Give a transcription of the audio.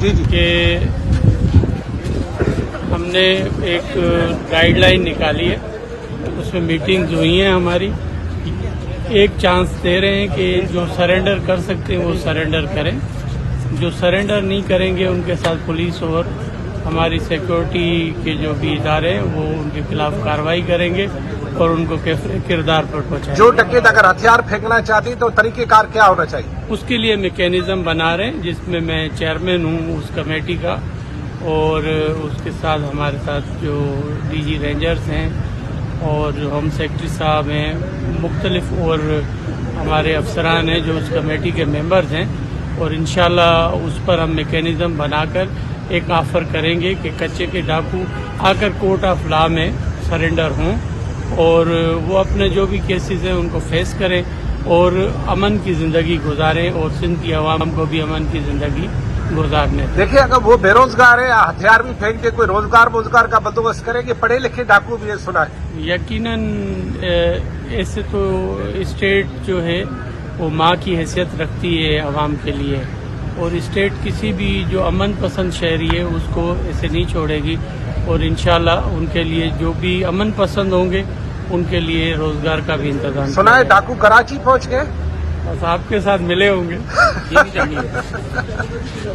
جی جی کہ ہم نے ایک گائیڈ لائن نکالی ہے، اس میں میٹنگز ہوئی ہیں ہماری. ایک چانس دے رہے ہیں کہ جو سرنڈر کر سکتے ہیں وہ سرنڈر کریں، جو سرنڈر نہیں کریں گے ان کے ساتھ پولیس اور ہماری سیکورٹی کے جو بھی ادارے ہیں وہ ان کے خلاف کارروائی کریں گے اور ان کو کردار پر پہنچائیں گے. جو ڈکیت اگر ہتھیار پھینکنا چاہتی تو طریقہ کار کیا ہونا چاہیے؟ اس کے لیے میکینزم بنا رہے ہیں جس میں میں چیئرمین ہوں اس کمیٹی کا، اور اس کے ساتھ ہمارے ساتھ جو ڈی جی رینجرز ہیں اور جو ہوم سیکرٹری صاحب ہیں، مختلف اور ہمارے افسران ہیں جو اس کمیٹی کے ممبرز ہیں، اور انشاءاللہ اس پر ہم میکینزم بنا کر ایک آفر کریں گے کہ کچے کے ڈاکو آ کر کورٹ آف لا میں سرنڈر ہوں اور وہ اپنے جو بھی کیسز ہیں ان کو فیس کریں اور امن کی زندگی گزاریں اور سندھ کی عوام کو بھی امن کی زندگی گزارنے دیں. دیکھیے اگر وہ بے روزگار ہے، ہتھیار بھی پھینک کے کوئی روزگار کا بندوبست کرے گی. پڑھے لکھے ڈاکو بھی ہے سنا ہے. یقیناً ایسے تو اسٹیٹ جو ہے وہ ماں کی حیثیت رکھتی ہے عوام کے لیے، اور اسٹیٹ کسی بھی جو امن پسند شہری ہے اس کو ایسے نہیں چھوڑے گی، اور انشاءاللہ ان کے لیے جو بھی امن پسند ہوں گے ان کے لیے روزگار کا بھی انتظام سنا ہے ڈاکو کراچی پہنچ گئے. بس آپ کے ساتھ ملے ہوں گے.